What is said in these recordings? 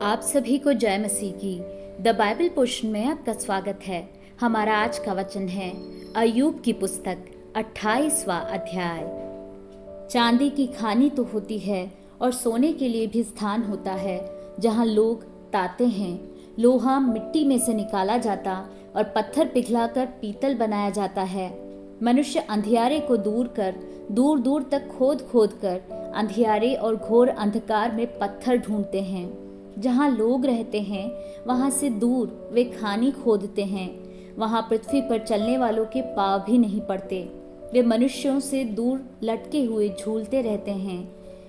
आप सभी को जय मसीह की द बाइबल पोर्शन में आपका स्वागत है। हमारा आज का वचन है अय्यूब की पुस्तक 28वां अध्याय। चांदी की खानी तो होती है और सोने के लिए भी स्थान होता है जहाँ लोग ताते हैं। लोहा मिट्टी में से निकाला जाता और पत्थर पिघलाकर पीतल बनाया जाता है। मनुष्य अंधियारे को दूर दूर तक खोद खोद कर अंधियारे और घोर अंधकार में पत्थर ढूंढते हैं। जहाँ लोग रहते हैं वहाँ से दूर वे खानी खोदते हैं। वहाँ पृथ्वी पर चलने वालों के पाँव भी नहीं पड़ते। वे मनुष्यों से दूर लटके हुए झूलते रहते हैं।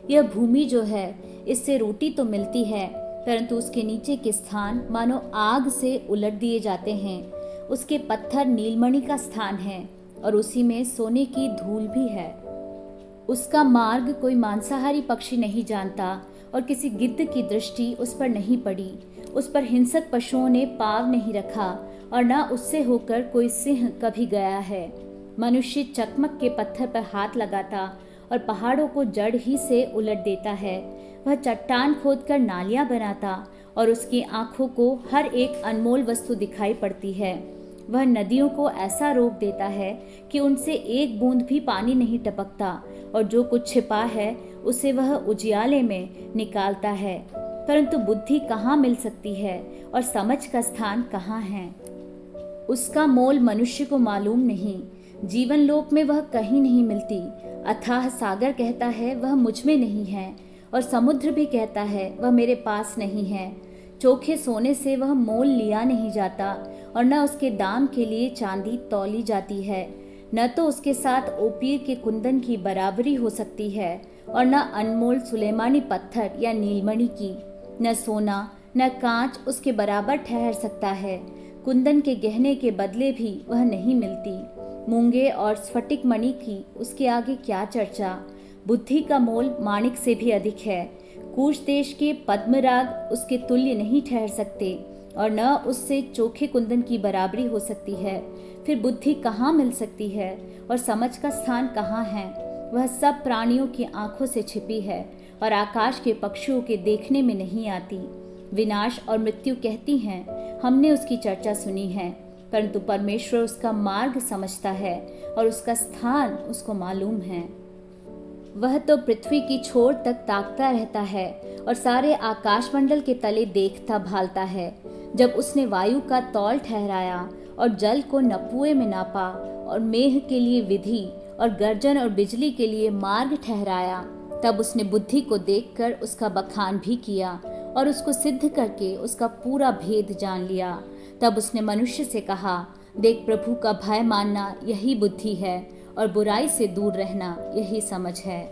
यह भूमि जो है, इससे रोटी तो मिलती है, परंतु उसके नीचे के स्थान मानो आग से उलट दिए जाते हैं। उसके पत्थर नीलमणि का स्थान है और उसी में सोने की धूल भी है। उसका मार्ग कोई मांसाहारी पक्षी नहीं जानता और किसी गिद्ध की दृष्टि उस पर नहीं पड़ी। उस पर हिंसक पशुओं ने पाँव नहीं रखा और न उससे होकर कोई सिंह कभी गया है। मनुष्य चकमक के पत्थर पर हाथ लगाता और पहाड़ों को जड़ ही से उलट देता है। वह चट्टान खोदकर नालियां बनाता और उसकी आंखों को हर एक अनमोल वस्तु दिखाई पड़ती है। वह नदियों को ऐसा रोक देता है कि उनसे एक बूंद भी पानी नहीं टपकता और जो कुछ छिपा है उसे वह उजियाले में निकालता है। परंतु बुद्धि कहाँ मिल सकती है और समझ का स्थान कहाँ है? उसका मोल मनुष्य को मालूम नहीं। जीवन लोक में वह कहीं नहीं मिलती। अथाह सागर कहता है वह मुझ में नहीं है, और समुद्र भी कहता है वह मेरे पास नहीं है। चोखे सोने से वह मोल लिया नहीं जाता और न उसके दाम के लिए चांदी तौली जाती है। न तो उसके साथ ओपीर के कुंदन की बराबरी हो सकती है और न अनमोल सुलेमानी पत्थर या नीलमणि की। न सोना न कांच उसके बराबर ठहर सकता है। कुंदन के गहने के बदले भी वह नहीं मिलती। मूंगे और स्फटिक मणि की उसके आगे क्या चर्चा। बुद्धि का मोल माणिक से भी अधिक है। कूश देश के पद्मराग उसके तुल्य नहीं ठहर सकते और न उससे चोखे कुंदन की बराबरी हो सकती है। फिर बुद्धि कहाँ मिल सकती है और समझ का स्थान कहाँ है? वह सब प्राणियों की आंखों से छिपी है और आकाश के पक्षियों के देखने में नहीं आती। विनाश और मृत्यु कहती हैं, हमने उसकी चर्चा सुनी है, परंतु परमेश्वर उसका मार्ग समझता है और उसका स्थान उसको मालूम है। वह तो पृथ्वी की छोर तक ताकता रहता है और सारे आकाशमंडल के तले देखता भालता है। जब उसने वायु का तौल ठहराया और जल को नपुए में नापा और मेघ के लिए विधि और गर्जन और बिजली के लिए मार्ग ठहराया, तब उसने बुद्धि को देखकर उसका बखान भी किया और उसको सिद्ध करके उसका पूरा भेद जान लिया। तब उसने मनुष्य से कहा, देख, प्रभु का भय मानना यही बुद्धि है और बुराई से दूर रहना यही समझ है।